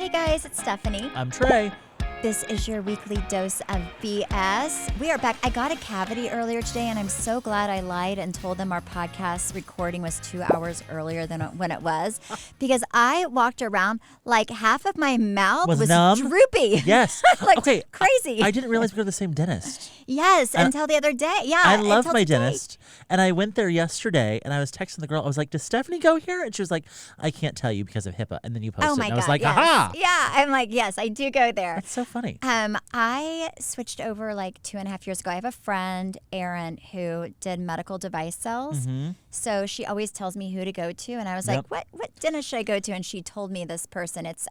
Hey guys, it's Stephanie. I'm Trey. This is your weekly dose of BS. We are back. I got a cavity earlier today, and I'm so glad I lied and told them our podcast recording was 2 hours earlier than when it was, because I walked around like half of my mouth was numb? droopy. Yes. Like okay. crazy. I didn't realize we were the same dentist. Yes, until the other day. Yeah. I love until my today. dentist. And I went there yesterday and I was texting the girl. I was like, does Stephanie go here? And she was like, I can't tell you because of HIPAA. And then you posted Oh my it. And I was God, like, yes. aha. Yeah, I'm like, yes, I do go there. That's so funny. I switched over like 2.5 years ago. I have a friend, Erin, who did medical device sales. Mm-hmm. So she always tells me who to go to. And I was like, what dentist should I go to? And she told me this person. It's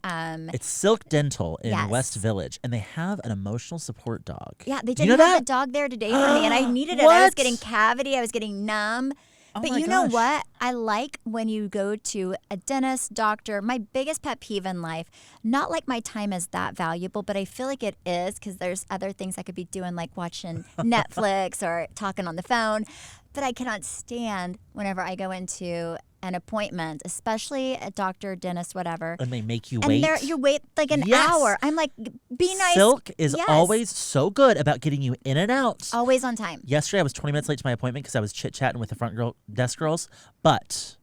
Silk Dental in Yes. West Village. And they have an emotional support dog. Yeah, they Do you didn't know have that? a dog there today for me. And I needed it. I was What? getting cavity. I was getting numb. Oh But my you know gosh. what? I like when you go to a dentist, doctor. My biggest pet peeve in life, not like my time is that valuable, but I feel like it is because there's other things I could be doing like watching Netflix or talking on the phone. But I cannot stand whenever I go into an appointment, especially a doctor, dentist, whatever. And they make you And wait. you wait like an Yes. hour. I'm like, be nice. Silk is Yes. always so good about getting you in and out. Always on time. Yesterday, I was 20 minutes late to my appointment because I was chit-chatting with the front desk girls, but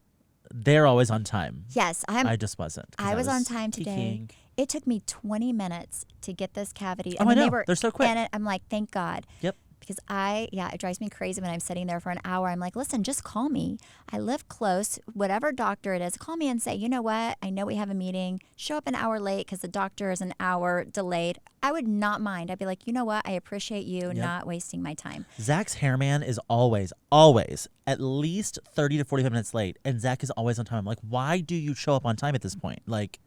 they're always on time. Yes, I just wasn't. 'cause I was on time today. kikiing. It took me 20 minutes to get this cavity. Oh, and I when know. They were They're so quick. in it, I'm like, thank God. Yep. Because it drives me crazy when I'm sitting there for an hour. I'm like, listen, just call me. I live close. Whatever doctor it is, call me and say, you know what? I know we have a meeting. Show up an hour late because the doctor is an hour delayed. I would not mind. I'd be like, you know what? I appreciate you not wasting my time. Zach's hairman is always at least 30 to 45 minutes late, and Zach is always on time. I'm like, why do you show up on time at this point? Like,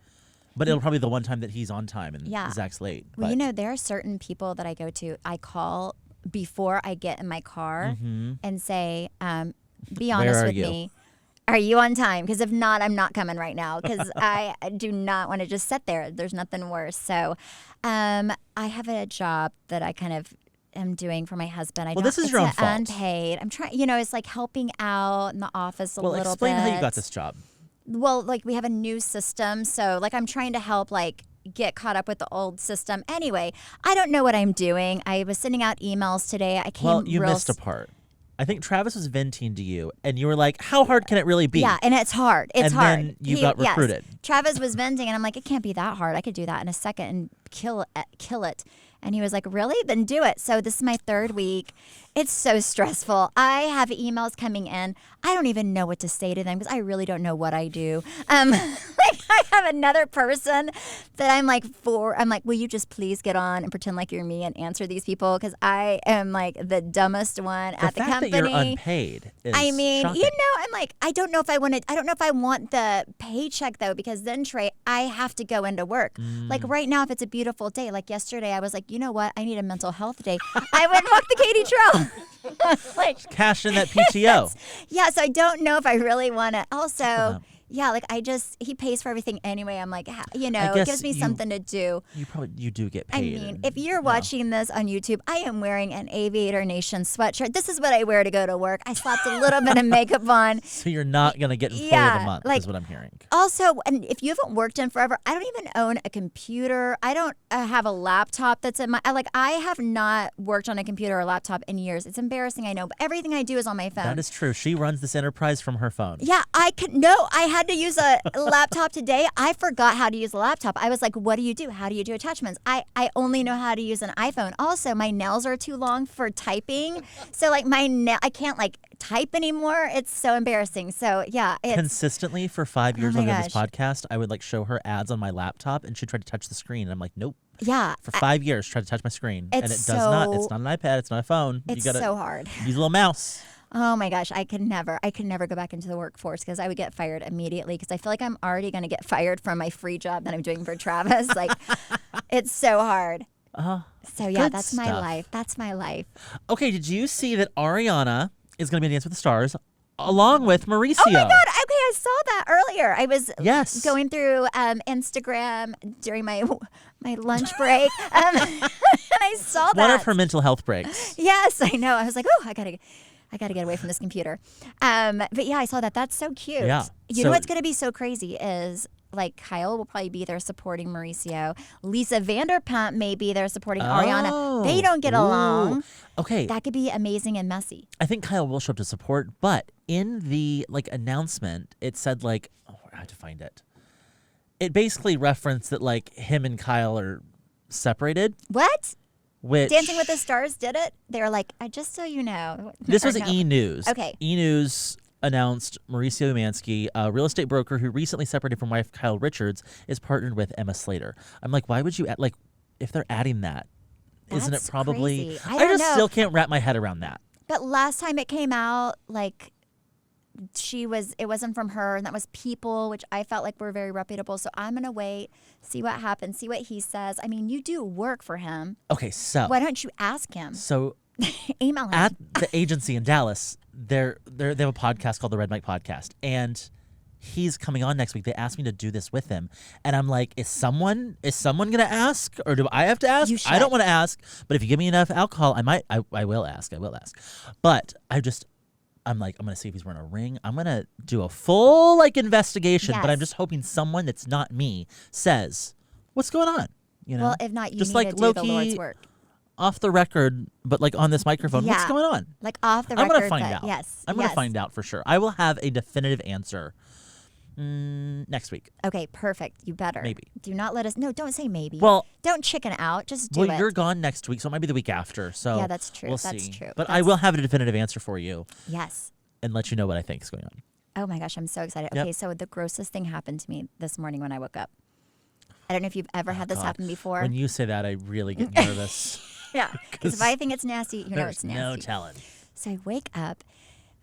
but it'll probably be the one time that he's on time and Zach's late. Well, but- you know, there are certain people that I go to, I call before I get in my car and say, be honest are with you? me. Are you on time? Because if not, I'm not coming right now because I do not want to just sit there. There's nothing worse. So I have a job that I kind of am doing for my husband. This is your own fault. Unpaid. I'm trying, it's like helping out in the office a little bit. Well, explain how you got this job. Well, like we have a new system. So like I'm trying to help like get caught up with the old system. Anyway, I don't know what I'm doing. I was sending out emails today. I came Well, you missed a part. I think Travis was venting to you, and you were like, how hard can it really be? Yeah, and it's hard. It's and hard. then you got recruited. Yes. Travis was venting, and I'm like, it can't be that hard. I could do that in a second and kill it. And he was like, really? Then do it. So this is my third week. It's so stressful. I have emails coming in. I don't even know what to say to them because I really don't know what I do. Like I have another person that I'm like, will you just please get on and pretend like you're me and answer these people? Because I am like the dumbest one at the fact company. that you're unpaid is shocking. I'm like, I don't know if I want the paycheck though, because then Trey, I have to go into work. Like right now, if it's a beautiful day, like yesterday, I was like, you know what? I need a mental health day. I went and walked the Katy Trail. Like, Cash in that PTO. yeah, so I don't know if I really want to. Also, yeah, like he pays for everything anyway. I'm like, it gives me something to do. You do get I paid. mean, if you're watching this on YouTube, I am wearing an Aviator Nation sweatshirt. This is what I wear to go to work. I slapped a little bit of makeup on. So you're not going to get employee of the month, is what I'm hearing. Also, and if you haven't worked in forever, I don't even own a computer. I don't have a laptop that's in I have not worked on a computer or a laptop in years. It's embarrassing, I know, but everything I do is on my phone. That is true. She runs this enterprise from her phone. Yeah, I had to use a laptop today. I forgot how to use a laptop. I was like, what do you do? How do you do attachments? I only know how to use an iPhone. Also, my nails are too long for typing. So like I can't like type anymore. It's so embarrassing. So yeah. Consistently for 5 years my on this gosh. podcast, I would like show her ads on my laptop and she'd try to touch the screen. And I'm like, nope. Yeah. For 5 years, try to touch my screen. And it It's does not. so- It's not an iPad. It's not a phone. It's you gotta so hard. use a little mouse. Oh my gosh, I could never go back into the workforce because I would get fired immediately because I feel like I'm already going to get fired from my free job that I'm doing for Travis. Like, it's so hard. So yeah, good that's my stuff. life. That's my life. Okay, did you see that Ariana is going to be in Dance with the Stars along with Mauricio? Oh my God. Okay, I saw that earlier. I was Yes. going through Instagram during my lunch break, and I saw that. One of her mental health breaks. Yes, I know. I was like, oh, I gotta get away from this computer. But yeah, I saw that. That's so cute. Yeah. You know what's gonna be so crazy is like Kyle will probably be there supporting Mauricio. Lisa Vanderpump may be there supporting Ariana. They don't get along. Okay. That could be amazing and messy. I think Kyle will show up to support, but in the like announcement, it said like, I have to find it. It basically referenced that like him and Kyle are separated. What? Which Dancing with the Stars did it? They were like, just so you know. This was E! News. Okay. E! News announced Mauricio Umansky, a real estate broker who recently separated from wife Kyle Richards, is partnered with Emma Slater. I'm like, why would you like if they're adding that? Isn't it probably? Crazy. I don't know. Still can't wrap my head around that. But last time it came out, like it wasn't from her, and that was People, which I felt like were very reputable. So I'm gonna wait, see what happens, see what he says. I mean, you do work for him. Okay, so why don't you ask him? So email him. At the agency in Dallas, they have a podcast called the Red Mike Podcast, and he's coming on next week. They asked me to do this with him, and I'm like, is someone gonna ask, or do I have to ask? I don't want to ask, but if you give me enough alcohol, I will ask. But I'm like, I'm gonna see if he's wearing a ring. I'm gonna do a full like investigation, but I'm just hoping someone that's not me says, what's going on? You know, well, if not, you just need like to do low-key, the Lord's work. Off the record, but like on this microphone, what's going on? Like off the record. I'm gonna find out. Yes, I'm gonna find out for sure. I will have a definitive answer next week. Okay, perfect. You better. Maybe. Do not let us. No, don't say maybe. Well, don't chicken out. Just do it. Well, you're gone next week, so it might be the week after. So yeah, that's true. We'll that's see. true. But I will have a definitive answer for you. Yes. And let you know what I think is going on. Oh my gosh, I'm so excited. Okay, so the grossest thing happened to me this morning when I woke up. I don't know if you've ever had this happen before. When you say that, I really get nervous. Yeah, because if I think it's nasty, you know it's nasty. No telling. So I wake up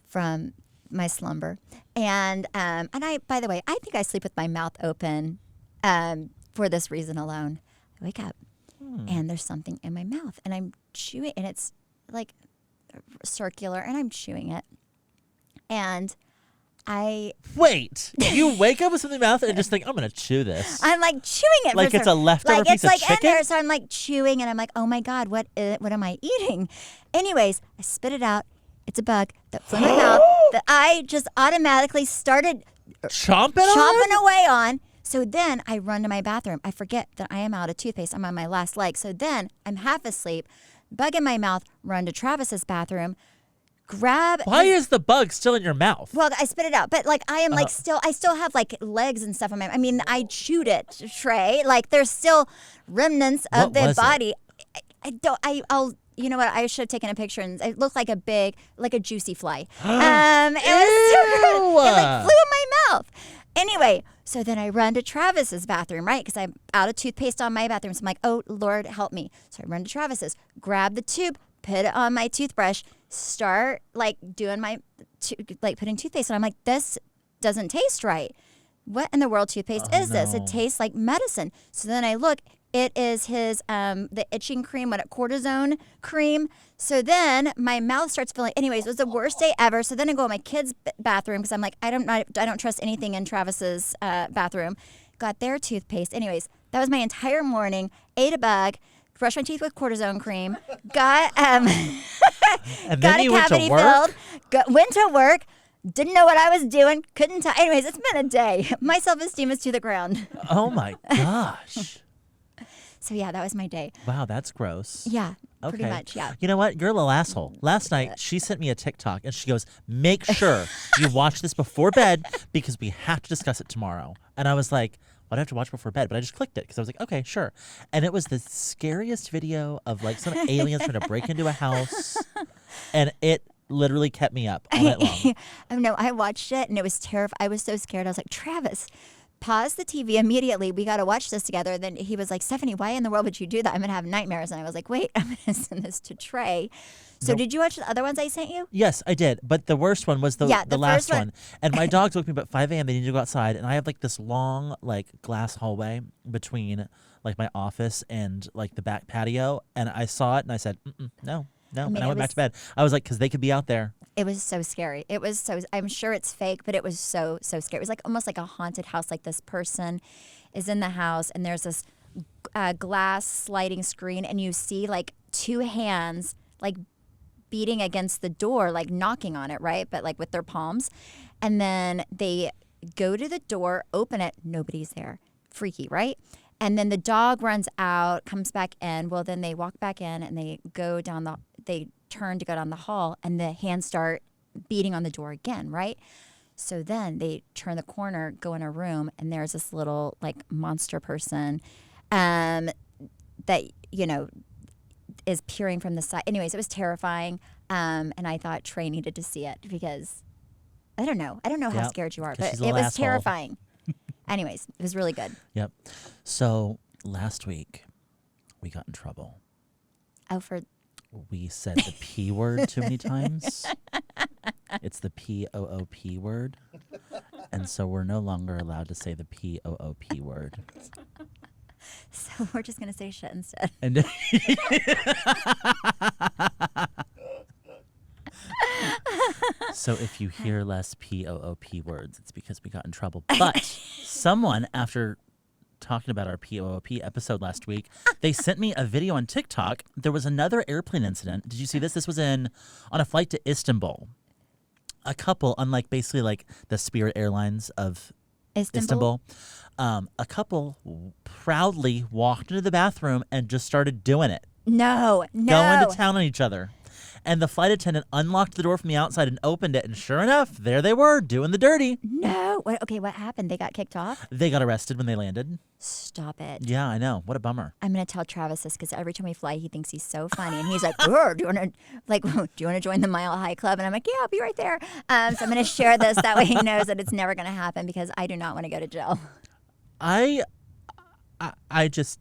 from my slumber, and I, by the way, I think I sleep with my mouth open for this reason alone. I wake up, and there's something in my mouth, and I'm chewing, and it's like circular, and I'm chewing it, and Wait, you wake up with something in your mouth and just think, I'm going to chew this. I'm like chewing it. Like it's a leftover piece of chicken? It's like in there, so I'm like chewing, and I'm like, oh my God, what am I eating? Anyways, I spit it out. It's a bug that flew in my mouth that I just automatically started chomping away on. So then I run to my bathroom. I forget that I am out of toothpaste. I'm on my last leg. So then I'm half asleep, bug in my mouth, run to Travis's bathroom, Why is the bug still in your mouth? Well, I spit it out, but like I am like I still have like legs and stuff on my. I mean, I chewed it, Trey. Like there's still remnants of the body. I'll. You know what? I should have taken a picture, and it looked like a juicy fly. It like flew in my mouth. Anyway, so then I run to Travis's bathroom, right? Because I'm out of toothpaste on my bathroom. So I'm like, oh Lord, help me. So I run to Travis's, grab the tube, put it on my toothbrush, start like doing putting toothpaste, and I'm like, this doesn't taste right. What in the world toothpaste is this? It tastes like medicine. So then I look, it is his the itching cream, cortisone cream. So then my mouth starts feeling. Anyways, it was the worst day ever. So then I go in my kid's bathroom because I'm like, I don't trust anything in Travis's bathroom. Got their toothpaste. Anyways, that was my entire morning. Ate a bug. Brushed my teeth with cortisone cream. Got and then got you a cavity filled. Went to work. Didn't know what I was doing. Couldn't tell. Anyways, it's been a day. My self-esteem is to the ground. Oh my gosh. So yeah, that was my day. Wow, that's gross. Yeah, pretty much, yeah. You know what? You're a little asshole. Last night, she sent me a TikTok, and she goes, make sure you watch this before bed because we have to discuss it tomorrow. And I was like, well, I'd have to watch before bed, but I just clicked it because I was like, okay, sure. And it was the scariest video of like some aliens trying to break into a house, and it literally kept me up all night long. Oh no, I watched it, and it was terrifying. I was so scared. I was like, Travis, pause the TV immediately. We got to watch this together. Then he was like, Stephanie, why in the world would you do that? I'm going to have nightmares. And I was like, wait, I'm going to send this to Trey. So did you watch the other ones I sent you? Yes, I did. But the worst one was the last one. And my dogs woke me up at 5 a.m. They needed to go outside. And I have like this long like glass hallway between like my office and like the back patio. And I saw it and I said, no. And I went back to bed. I was like, because they could be out there. It was so scary. It was so, I'm sure it's fake, but it was so scary. It was like almost like a haunted house. Like this person is in the house and there's this glass sliding screen and you see like two hands like beating against the door, like knocking on it, right? But like with their palms. And then they go to the door, open it, nobody's there. Freaky, right? And then the dog runs out, comes back in. Well, then they walk back in and they turn to go down the hall, and the hands start beating on the door again, right? So then they turn the corner, go in a room, and there's this little like monster person that, is peering from the side. Anyways, it was terrifying. And I thought Trey needed to see it because I don't know how scared you are, but it was terrifying. Anyways, it was really good. Yep. So last week we got in trouble. Oh, we said the P word too many times. It's the POOP word. And so we're no longer allowed to say the POOP word. So we're just going to say shit instead. And so if you hear less POOP words, it's because we got in trouble. But someone, after talking about our POOP episode last week, they sent me a video on TikTok. There was another airplane incident. Did you see this? This was on a flight to Istanbul. A couple, unlike basically like the Spirit Airlines of Istanbul, a couple proudly walked into the bathroom and just started doing it. No. Going to town on each other. And the flight attendant unlocked the door from the outside and opened it. And sure enough, there they were doing the dirty. No. What happened? They got kicked off? They got arrested when they landed. Stop it. Yeah, I know. What a bummer. I'm going to tell Travis this because every time we fly, he thinks he's so funny. And he's like, do you want to join the Mile High Club? And I'm like, yeah, I'll be right there. So I'm going to share this. That way he knows that it's never going to happen because I do not want to go to jail. I just...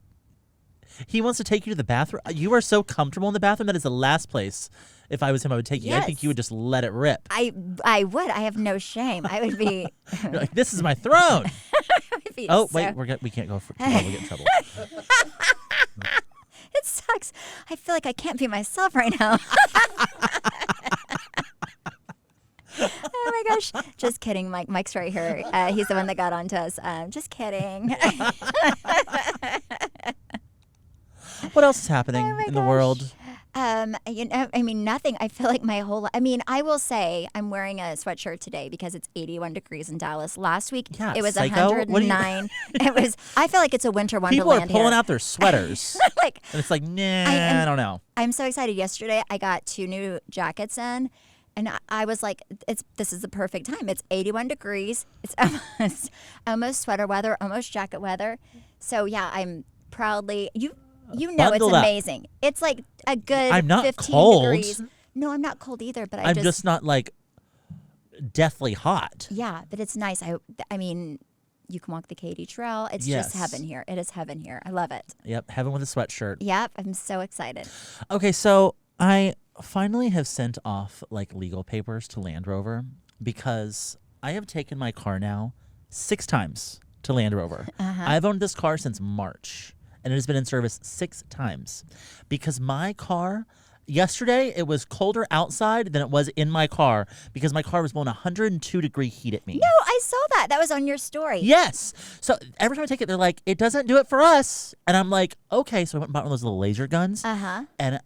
He wants to take you to the bathroom. You are so comfortable in the bathroom. That is the last place. If I was him, I would take you. Yes. I think you would just let it rip. I would. I have no shame. I would be. You're like, this is my throne. Wait, we can't go for too long. We'll get in trouble. It sucks. I feel like I can't be myself right now. Oh my gosh. Just kidding. Mike's right here. He's the one that got onto us. Just kidding. What else is happening in the world? Nothing. I feel like my whole I will say I'm wearing a sweatshirt today because it's 81 degrees in Dallas. Last week it was psycho? 109. I feel like it's a winter wonderland. People are pulling out their sweaters. And it's like, I don't know. I'm so excited. Yesterday I got 2 new jackets in. And I was like, this is the perfect time. It's 81 degrees. It's almost sweater weather, almost jacket weather. So yeah, I'm proudly Bundled it's amazing. Up. It's like a good I'm not 15 cold. degrees. No, I'm not cold either, but I'm just not like deathly hot. Yeah, but it's nice. I mean, you can walk the Katy Trail. It's just heaven here. It is heaven here. I love it. Yep, heaven with a sweatshirt. Yep, I'm so excited. Okay, so I finally have sent off like legal papers to Land Rover because I have taken my car now 6 times to Land Rover. I've owned this car since March. And it has been in service 6 times because my car, yesterday it was colder outside than it was in my car because my car was blowing 102-degree heat at me. No, I saw that. That was on your story. Yes. So every time I take it, they're like, it doesn't do it for us. And I'm like, okay. So I went and bought one of those little laser guns. And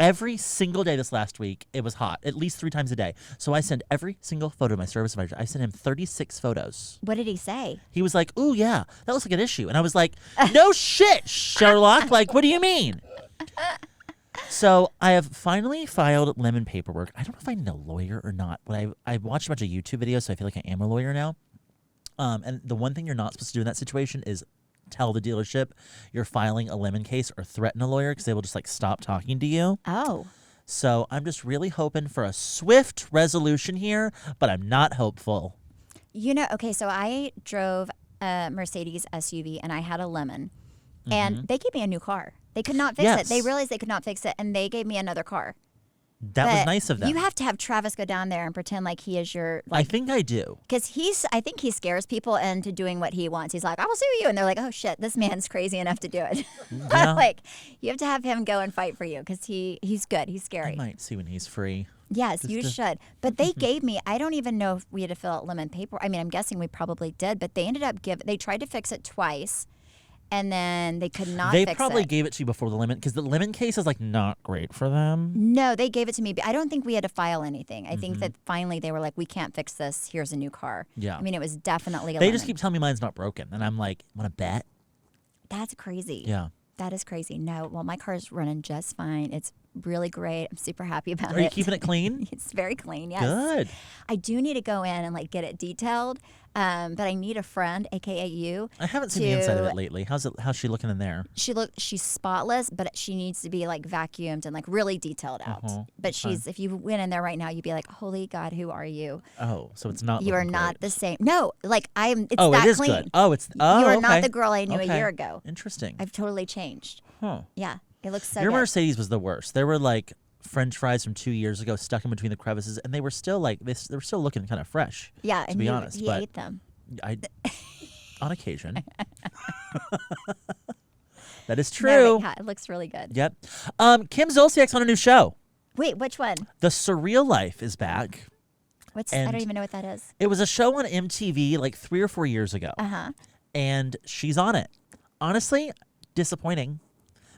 every single day this last week, it was hot, at least 3 times a day. So I send every single photo to my service advisor. I sent him 36 photos. What did he say? He was like, ooh, yeah, that looks like an issue. And I was like, no shit, Sherlock. Like, what do you mean? So I have finally filed lemon paperwork. I don't know if I need a lawyer or not, but I watched a bunch of YouTube videos, so I feel like I am a lawyer now. And the one thing you're not supposed to do in that situation is tell the dealership you're filing a lemon case or threaten a lawyer because they will just like stop talking to you. Oh. So I'm just really hoping for a swift resolution here, but I'm not hopeful. Okay, so I drove a Mercedes SUV and I had a lemon and they gave me a new car. They could not fix it. They realized they could not fix it and they gave me another car. That was nice of them. You have to have Travis go down there and pretend like he is your... I think I do. Because I think he scares people into doing what he wants. He's like, I will sue you. And they're like, oh, shit, this man's crazy enough to do it. Yeah. You have to have him go and fight for you because he's good. He's scary. I might see when he's free. Yes, you should. But they gave me, I don't even know if we had to fill out lemon paper. I mean, I'm guessing we probably did, but they ended up they tried to fix it twice. and then they could not They fix probably it. gave it to you before the lemon, because the lemon case is like not great for them. No, they gave it to me. But I don't think we had to file anything. I think that finally they were like, we can't fix this. Here's a new car. Yeah. I mean, it was definitely a They lemon. just keep telling me mine's not broken, and I'm like, want to bet? That's crazy. Yeah. That is crazy. No, well, my car's running just fine. It's really great. I'm super happy about it. Are you keeping it clean? It's very clean, yes. Good. I do need to go in and like get it detailed, but I need a friend, aka you. I haven't seen the inside of it lately. How's she looking in there? She's spotless, but she needs to be like vacuumed and like really detailed out. But she's if you went in there right now, you'd be like, holy God, who are you? Oh, so it's not. You are not the same. No, like I'm. It's Oh, that it is clean. good. Oh, it's. You are okay. not the girl I knew a year ago. Interesting. I've totally changed. Huh. Yeah, it looks so Your good. Mercedes was the worst. There were like French fries from 2 years ago stuck in between the crevices, and they were still like they were still looking kind of fresh. Yeah, to and be he honest, but ate them. On occasion. That is true. Yeah, it looks really good. Yep. Kim Zolciak's on a new show. Wait, which one? The Surreal Life is back. I don't even know what that is. It was a show on MTV like 3 or 4 years ago. And she's on it. Honestly, disappointing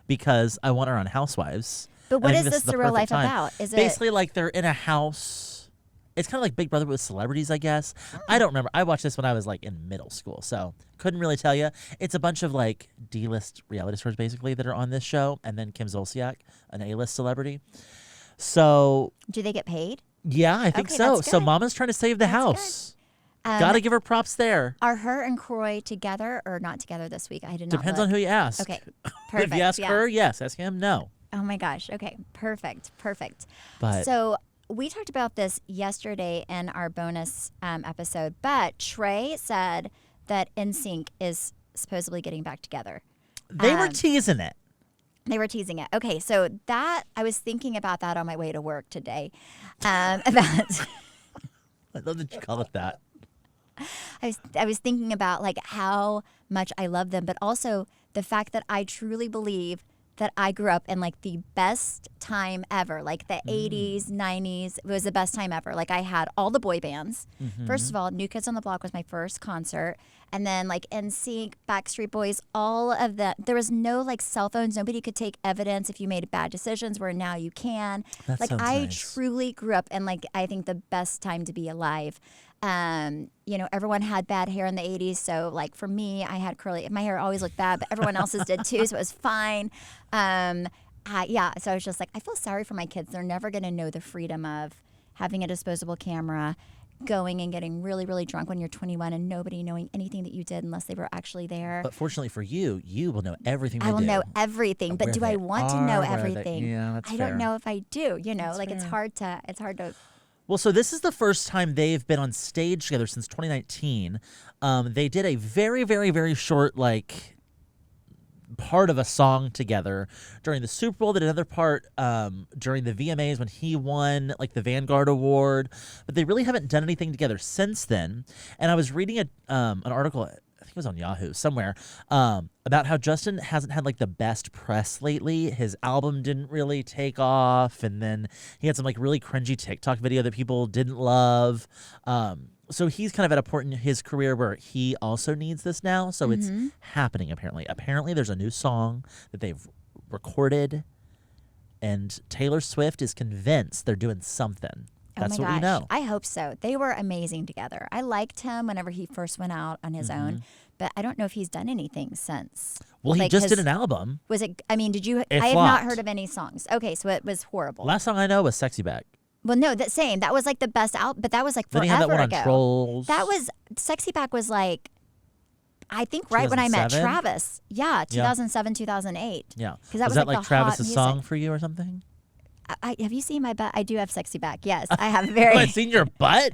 because I want her on Housewives. But what is this The Surreal Life time. about? Is basically like they're in a house. It's kind of like Big Brother with celebrities, I guess. I don't remember. I watched this when I was like in middle school, so couldn't really tell you. It's a bunch of like D-list reality stars basically that are on this show, and then Kim Zolciak, an A-list celebrity. So do they get paid? Yeah, I think Okay, so. that's So good. Mama's trying to save the house. Gotta give her props there. Are her and Croy together or not together this week? I did not. Depends look. on who you ask. Okay, perfect. If you ask yeah. her, yes. Ask him, no. Oh my gosh. Okay, perfect. But So we talked about this yesterday in our bonus episode, but Trey said that NSYNC is supposedly getting back together. they were teasing it. They were teasing it. Okay, so that I was thinking about that on my way to work today. About I love that you call it that. I was thinking about like how much I love them, but also the fact that I truly believe that I grew up in like the best time ever, like the 80s, 90s. It was the best time ever. Like I had all the boy bands. First of all, New Kids on the Block was my first concert. And then like NSYNC, Backstreet Boys, all of that. There was no like cell phones. Nobody could take evidence if you made bad decisions, where now you can. That Like sounds I nice. truly grew up in like I think the best time to be alive. You know, everyone had bad hair in the 80s. So like for me, I had curly, my hair always looked bad, but everyone else's did too. So it was fine. Yeah. So I was just like, I feel sorry for my kids. They're never going to know the freedom of having a disposable camera, going and getting really, really drunk when you're 21 and nobody knowing anything that you did unless they were actually there. But fortunately for you, you will know everything I they will do. know everything, but Where do I they want to are, know where they- everything? Yeah, that's I fair. don't know if I do, you know, That's like fair. it's hard to. Well, so this is the first time they've been on stage together since 2019. They did a very, very, very short, like, part of a song together during the Super Bowl. They did another part during the VMAs when he won, like, the Vanguard Award. But they really haven't done anything together since then. And I was reading an article, I think it was on Yahoo somewhere, about how Justin hasn't had like the best press lately. His album didn't really take off, and then he had some like really cringy TikTok video that people didn't love. So he's kind of at a point in his career where he also needs this now. So it's happening apparently. Apparently there's a new song that they've recorded, and Taylor Swift is convinced they're doing something. That's oh my what we gosh. know. I hope so. They were amazing together. I liked him whenever he first went out on his own, but I don't know if he's done anything since. Well, he Like, just did his- an album. Was it? I mean, did you? It I have flopped. not heard of any songs. Okay, so it was horrible. Last song I know was Sexy Back. Well, no, that same. That was like the best album, but that was like Then forever he had that one ago. on Trolls. That was Sexy Back was like, I think right when I met 2007? Travis. Yeah, 2007, 2008. Yeah. Because that was that like like the hot Travis's music. song for you or something? Have you seen my butt? I do have Sexy Back. Yes, I have Have very. I seen your butt?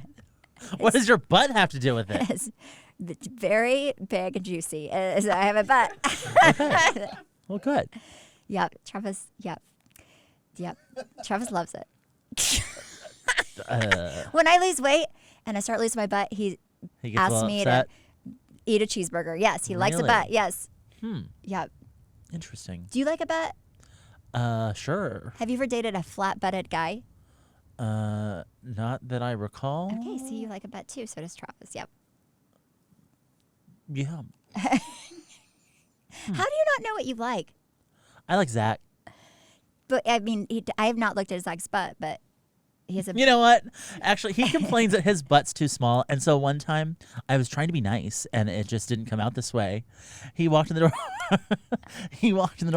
What does your butt have to do with it? It's very big and juicy. I have a butt. Well, good. Yep, Travis. Yep. Travis loves it. When I lose weight and I start losing my butt, he He gets a asks little me upset. to eat a cheeseburger. Yes, he likes a Really? butt. Yes. Hmm. Yep. Interesting. Do you like a butt? Sure. Have you ever dated a flat-butted guy? Not that I recall. Okay, so you like a butt too. So does Travis. Yep. Yeah. How do you not know what you like? I like Zach. But I mean, I have not looked at Zach's butt, but he has a. You know what? Actually, he complains that his butt's too small. And so one time I was trying to be nice and it just didn't come out this way. He walked in the door.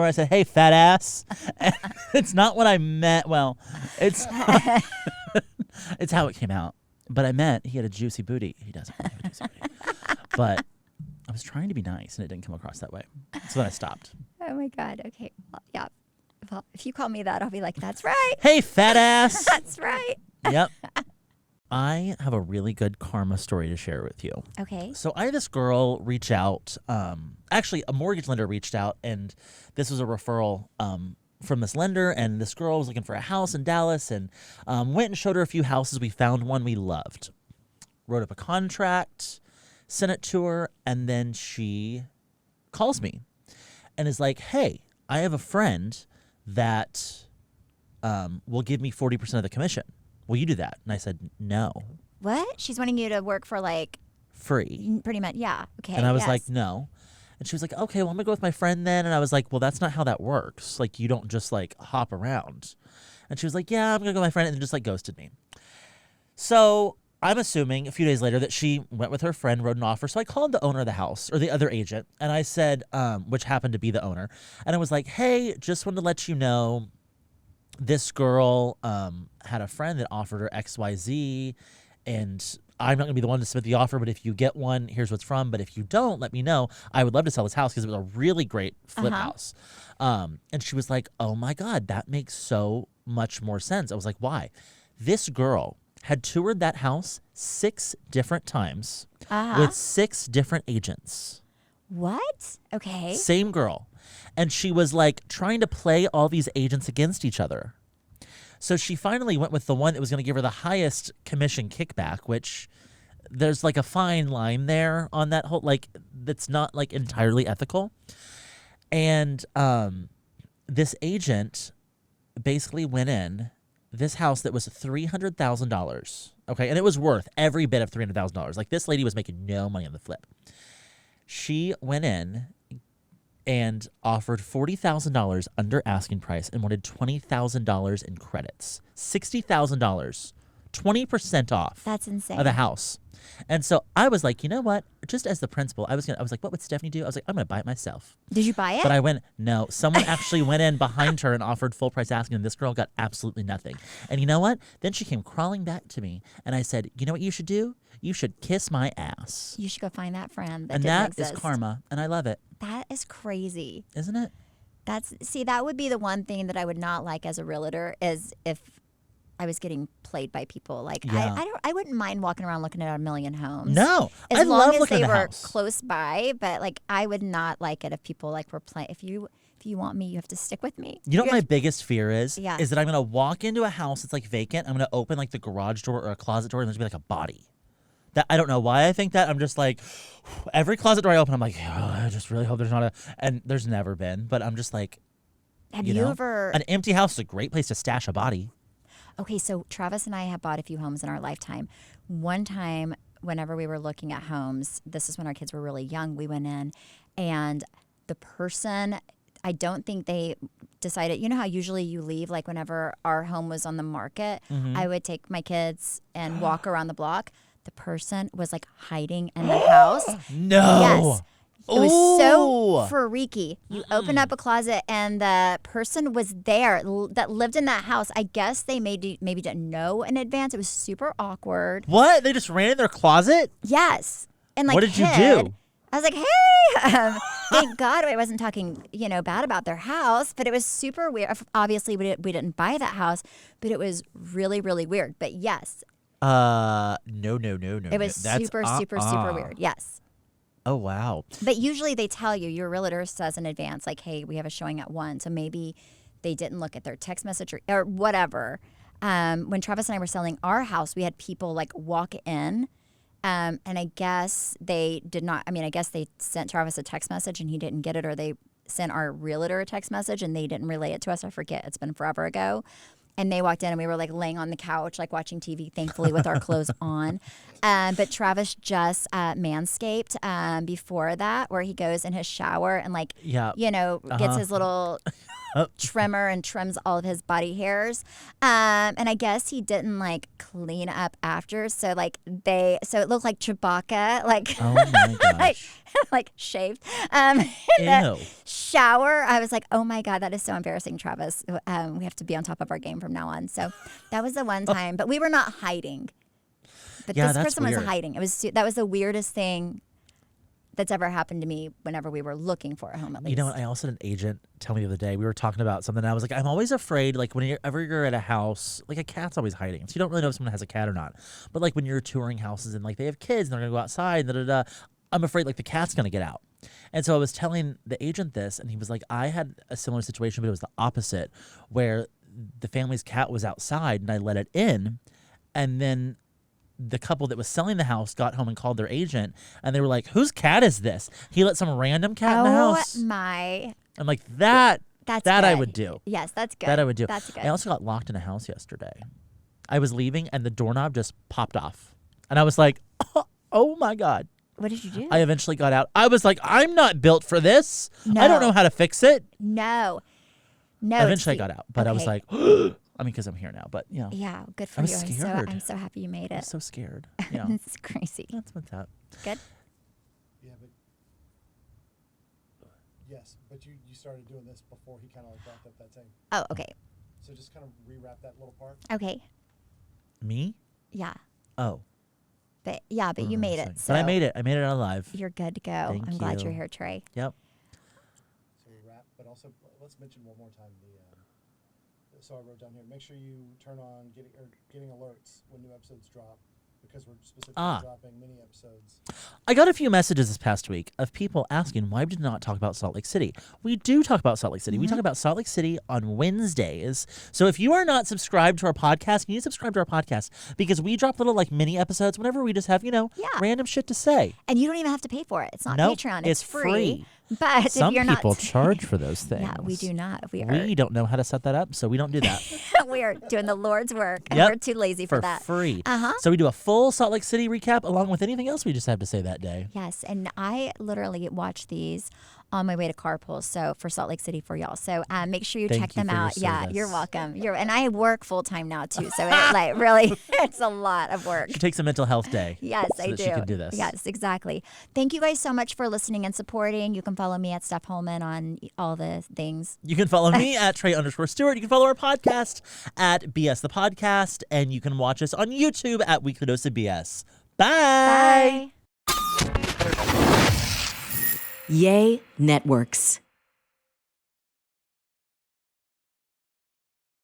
I said, "Hey, fat ass." And it's not what I meant. Well, it's it's how it came out. But I meant he had a juicy booty. He doesn't really have a juicy booty. But I was trying to be nice and it didn't come across that way. So then I stopped. Oh my God. Okay. Well, yeah. Well, if you call me that, I'll be like, "That's right." Hey, fat ass. That's right. Yep. I have a really good karma story to share with you. Okay. So I had this girl reach out. Actually, a mortgage lender reached out, and this was a referral from this lender. And this girl was looking for a house in Dallas, and went and showed her a few houses. We found one we loved. Wrote up a contract, sent it to her, and then she calls me and is like, "Hey, I have a friend that will give me 40% of the commission. Will you do that?" And I said, "No." What? She's wanting you to work for like free. Pretty much, yeah. Okay. And I was like, "No." And she was like, "Okay, well, I'm going to go with my friend then." And I was like, "Well, that's not how that works. Like, you don't just like hop around." And she was like, "Yeah, I'm going to go with my friend," and then just like ghosted me. So I'm assuming a few days later that she went with her friend, wrote an offer. So I called the owner of the house, or the other agent, and I said, which happened to be the owner, and I was like, "Hey, just wanted to let you know, this girl had a friend that offered her XYZ, and I'm not going to be the one to submit the offer, but if you get one, here's what's from. But if you don't, let me know. I would love to sell this house because it was a really great flip house." And she was like, "Oh my God, that makes so much more sense." I was like, "Why?" This girl had toured that house 6 different times with 6 different agents. What? Okay. Same girl. And she was like trying to play all these agents against each other. So she finally went with the one that was going to give her the highest commission kickback, which there's like a fine line there on that whole, like, that's not like entirely ethical. And this agent basically went in this house that was $300,000. Okay. And it was worth every bit of $300,000. Like, this lady was making no money on the flip. She went in and offered $40,000 under asking price and wanted $20,000 in credits. $60,000, 20% off. That's insane. Of the house. And so I was like, you know what? Just as the principal, I was like, what would Stephanie do? I was like, I'm going to buy it myself. Did you buy it? But I went, no. Someone actually went in behind her and offered full price asking, and this girl got absolutely nothing. And you know what? Then she came crawling back to me, and I said, you know what you should do? You should kiss my ass. You should go find that friend that and didn't that exist. is karma, and I love it. That is crazy. Isn't it? That would be the one thing that I would not like as a realtor, is if I was getting played by people. Like, yeah. I wouldn't mind walking around looking at a million homes. No, as long love as looking they at the were house. close by. But like, I would not like it if people like were playing. If you want me, you have to stick with me. You know what my biggest fear is? Yeah. Is that I'm gonna walk into a house that's like vacant. I'm gonna open like the garage door or a closet door, and there's gonna be like a body. That I don't know why I think that. I'm just like, every closet door I open, I'm like, oh, I just really hope there's not and there's never been. But I'm just like, have you ever? An empty house is a great place to stash a body. Okay, so Travis and I have bought a few homes in our lifetime. One time, whenever we were looking at homes, this is when our kids were really young, we went in, and the person, I don't think they decided, you know how usually you leave, like whenever our home was on the market, I would take my kids and walk around the block. The person was like hiding in the house. No. Yes. It was so freaky. You open up a closet and the person was there that lived in that house. I guess they maybe didn't know in advance. It was super awkward. What? They just ran in their closet? Yes. And like, what did you do? I was like, hey, thank God I wasn't talking, bad about their house, but it was super weird. Obviously, we didn't buy that house, but it was really, really weird. But yes. No. It was super weird. Yes. Oh, wow. But usually they tell you, your realtor says in advance, like, hey, we have a showing at 1. So maybe they didn't look at their text message or whatever. When Travis and I were selling our house, we had people like walk in. And I guess they did not, I guess they sent Travis a text message and he didn't get it, or they sent our realtor a text message and they didn't relay it to us. I forget. It's been forever ago. and they walked in and we were like laying on the couch, like watching TV, thankfully with our clothes on. But Travis just manscaped before that, where he goes in his shower and like, gets his little trimmer and trims all of his body hairs. And I guess he didn't like clean up after. So so it looked like Chewbacca, like, oh my gosh. like shaved. In the Ew. shower, I was like, oh my God, that is so embarrassing, Travis. We have to be on top of our game from now on. So that was the one time, but we were not hiding. But this person was hiding. That was the weirdest thing that's ever happened to me whenever we were looking for a home, at least. You know what? I also had an agent tell me the other day, we were talking about something, and I was like, I'm always afraid, like, whenever you're at a house, like, a cat's always hiding. So you don't really know if someone has a cat or not. But, like, when you're touring houses and, like, they have kids and they're going to go outside, I'm afraid, like, the cat's going to get out. And so I was telling the agent this, and he was like, I had a similar situation, but it was the opposite, where the family's cat was outside, and I let it in, and then the couple that was selling the house got home and called their agent, and they were like, whose cat is this? He let some random cat in the house. Oh my. I'm like, that good. I would do. Yes, that's good. That I would do. That's good. I also got locked in a house yesterday. I was leaving and the doorknob just popped off. And I was like, oh my God. What did you do? I eventually got out. I was like, I'm not built for this. No. I don't know how to fix it. No. Eventually I got out, but I was like, I mean, because I'm here now, but you know. Yeah, good for I you. was scared. I'm so happy you made it. I'm so scared. Yeah. This is crazy. That's what's up. Good. Yeah, but yes, but you started doing this before he kind of like wrapped up that thing. Oh, okay. So just kind of rewrap that little part. Okay. Me? Yeah. Oh. But you made it. So but I made it. I made it alive. You're good to go. Thank I'm glad you. you're here, Trey. Yep. So we wrap, but also let's mention one more time so I wrote down here, make sure you turn on getting alerts when new episodes drop, because we're specifically dropping mini episodes. I got a few messages this past week of people asking why we did not talk about Salt Lake City. We do talk about Salt Lake City. We talk about Salt Lake City on Wednesdays. So if you are not subscribed to our podcast, you need to subscribe to our podcast, because we drop little like mini episodes whenever we just have, random shit to say. And you don't even have to pay for it. It's not Patreon. It's free. But some if you're people not charge for those things. Yeah, we do not. We don't know how to set that up, so we don't do that. We are doing the Lord's work, and Yep. we're too lazy for that. For free. Uh-huh. So we do a full Salt Lake City recap along with anything else we just have to say that day. Yes, and I literally watch these on my way to carpool, so for Salt Lake City for y'all. So make sure you check them out. Yeah, you're welcome. And I work full time now too, so it really it's a lot of work. She takes a mental health day. Yes, so I that do. She can do this. Yes, exactly. Thank you guys so much for listening and supporting. You can follow me at Steph Holman on all the things. You can follow me at Trey_Stewart. You can follow our podcast at BS the Podcast, and you can watch us on YouTube at Weekly Dose of BS. Bye. Bye. Yay Networks.